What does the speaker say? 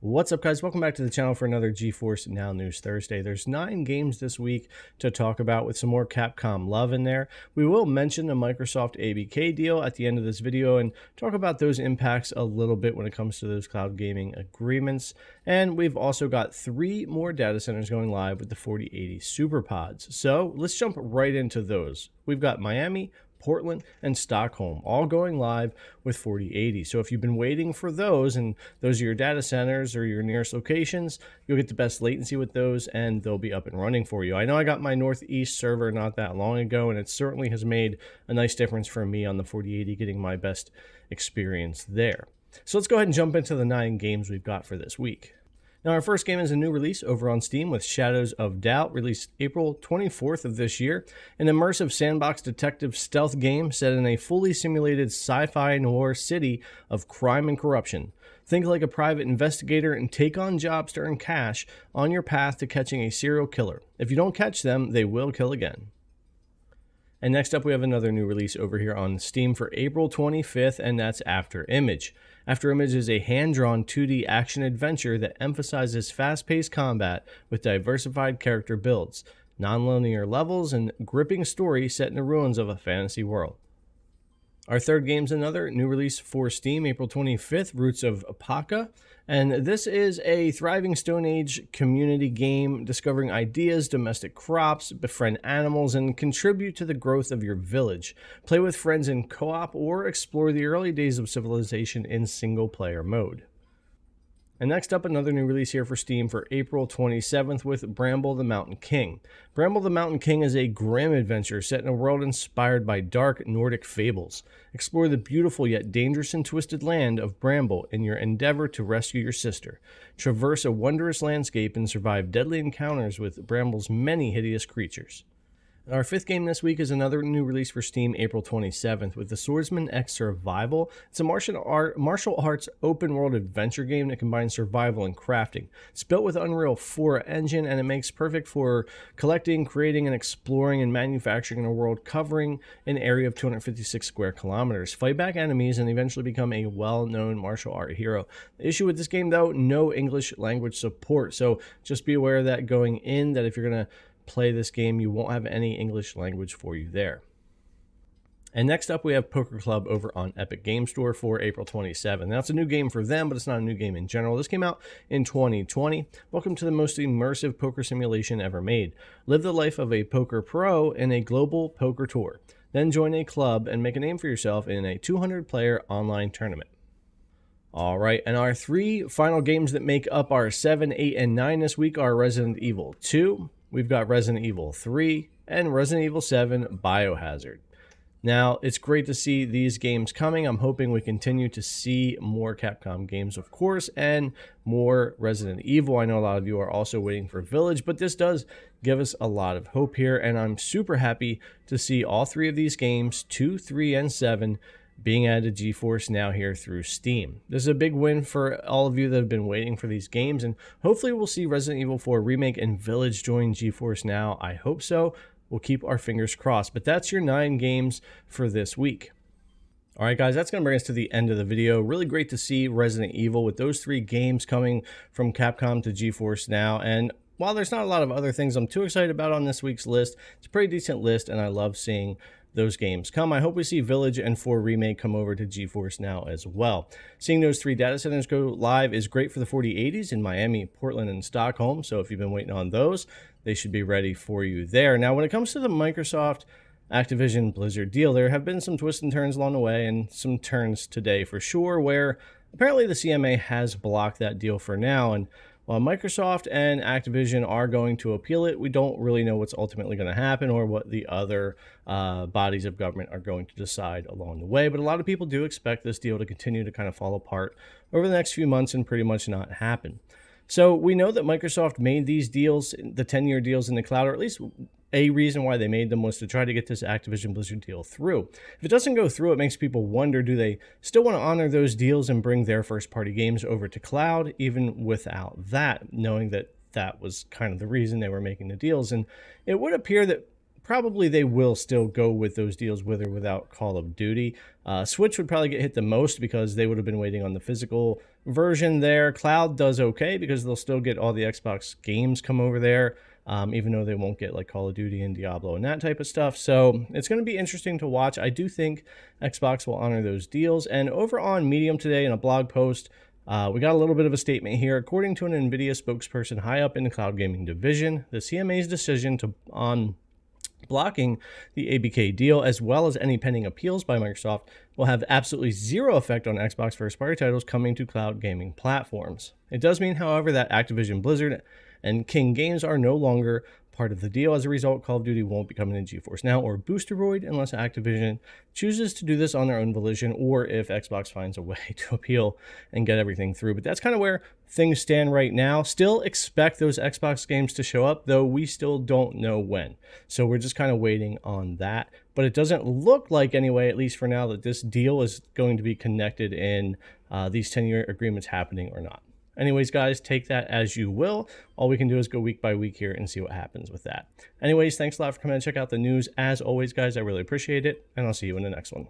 What's up, guys? Welcome back to the channel for another GeForce NOW News Thursday. There's 9 games this week to talk about with some more Capcom love in there. We will mention the Microsoft ABK deal at the end of this video and talk about those impacts a little bit when it comes to those cloud gaming agreements. And we've also got 3 more data centers going live with the 4080 Superpods. So let's jump right into those. We've got Miami, Portland, and Stockholm, all going live with 4080. So if you've been waiting for those, and those are your data centers or your nearest locations, you'll get the best latency with those, and they'll be up and running for you. I know I got my Northeast server not that long ago, and it certainly has made a nice difference for me on the 4080, getting my best experience there. So let's go ahead and jump into the 9 games we've got for this week. Now, our first game is a new release over on Steam with Shadows of Doubt, released April 24th of this year. An immersive sandbox detective stealth game set in a fully simulated sci-fi noir city of crime and corruption. Think like a private investigator and take on jobs to earn cash on your path to catching a serial killer. If you don't catch them, they will kill again. And next up, we have another new release over here on Steam for April 25th, and that's After Image. After Image is a hand-drawn 2D action-adventure that emphasizes fast-paced combat with diversified character builds, non-linear levels, and gripping story set in the ruins of a fantasy world. Our third game is another new release for Steam, April 25th, Roots of Apaka. And this is a thriving Stone Age community game discovering ideas, domestic crops, befriend animals, and contribute to the growth of your village. Play with friends in co-op or explore the early days of civilization in single-player mode. And next up, another new release here for Steam for April 27th with Bramble the Mountain King. Bramble the Mountain King is a grim adventure set in a world inspired by dark Nordic fables. Explore the beautiful yet dangerous and twisted land of Bramble in your endeavor to rescue your sister. Traverse a wondrous landscape and survive deadly encounters with Bramble's many hideous creatures. Our fifth game this week is another new release for Steam, April 27th, with the Swordsman X Survival. It's a martial arts open-world adventure game that combines survival and crafting. It's built with Unreal 4 engine, and it makes perfect for collecting, creating, and exploring and manufacturing in a world covering an area of 256 square kilometers. Fight back enemies and eventually become a well-known martial art hero. The issue with this game, though, no English language support, so just be aware of that going in, that if you're going to play this game, you won't have any English language for you there. And next up, we have Poker Club over on Epic Game Store for April 27th. Now, it's a new game for them, but it's not a new game in general. This came out in 2020. Welcome to the most immersive poker simulation ever made. Live the life of a poker pro in a global poker tour. Then join a club and make a name for yourself in a 200-player online tournament. All right, and our 3 final games that make up our 7, 8, and 9 this week are Resident Evil 2, we've got Resident Evil 3, and Resident Evil 7 Biohazard. Now, it's great to see these games coming. I'm hoping we continue to see more Capcom games, of course, and more Resident Evil. I know a lot of you are also waiting for Village, but this does give us a lot of hope here, and I'm super happy to see all 3 of these games, 2, 3, and 7, being added to GeForce Now here through Steam. This is a big win for all of you that have been waiting for these games, and hopefully we'll see Resident Evil 4 Remake and Village join GeForce Now. I hope so. We'll keep our fingers crossed. But that's your 9 games for this week. All right, guys, that's going to bring us to the end of the video. Really great to see Resident Evil with those 3 games coming from Capcom to GeForce Now. And while there's not a lot of other things I'm too excited about on this week's list, it's a pretty decent list, and I love seeing those games come. I hope we see Village and 4 Remake come over to GeForce Now as well. Seeing those 3 data centers go live is great for the 4080s in Miami, Portland, and Stockholm. So if you've been waiting on those, they should be ready for you there. Now, when it comes to the Microsoft Activision Blizzard deal, there have been some twists and turns along the way, and some turns today for sure, where apparently the CMA has blocked that deal for now. And while Microsoft and Activision are going to appeal it, we don't really know what's ultimately going to happen or what the other bodies of government are going to decide along the way. But a lot of people do expect this deal to continue to kind of fall apart over the next few months and pretty much not happen. So we know that Microsoft made these deals, the 10-year deals in the cloud, or at least a reason why they made them was to try to get this Activision Blizzard deal through. If it doesn't go through, it makes people wonder, do they still want to honor those deals and bring their first-party games over to cloud, even without that, knowing that that was kind of the reason they were making the deals? And it would appear that probably they will still go with those deals without Call of Duty. Switch would probably get hit the most because they would have been waiting on the physical version there. Cloud does okay because they'll still get all the Xbox games come over there, even though they won't get like Call of Duty and Diablo and that type of stuff. So it's going to be interesting to watch. I do think Xbox will honor those deals. And over on Medium today in a blog post, we got a little bit of a statement here. According to an nvidia spokesperson high up in the cloud gaming division, the CMA's decision on blocking the ABK deal, as well as any pending appeals by Microsoft, will have absolutely zero effect on Xbox first-party titles coming to cloud gaming platforms. It does mean, however, that Activision Blizzard and King Games are no longer part of the deal. As a result, Call of Duty won't be coming to GeForce Now or Boosteroid unless Activision chooses to do this on their own volition, or if Xbox finds a way to appeal and get everything through. But that's kind of where things stand right now. Still expect those Xbox games to show up, though we still don't know when. So we're just kind of waiting on that. But it doesn't look like, anyway, at least for now, that this deal is going to be connected in these 10-year agreements happening or not. Anyways, guys, take that as you will. All we can do is go week by week here and see what happens with that. Anyways, thanks a lot for coming and check out the news. As always, guys, I really appreciate it, and I'll see you in the next one.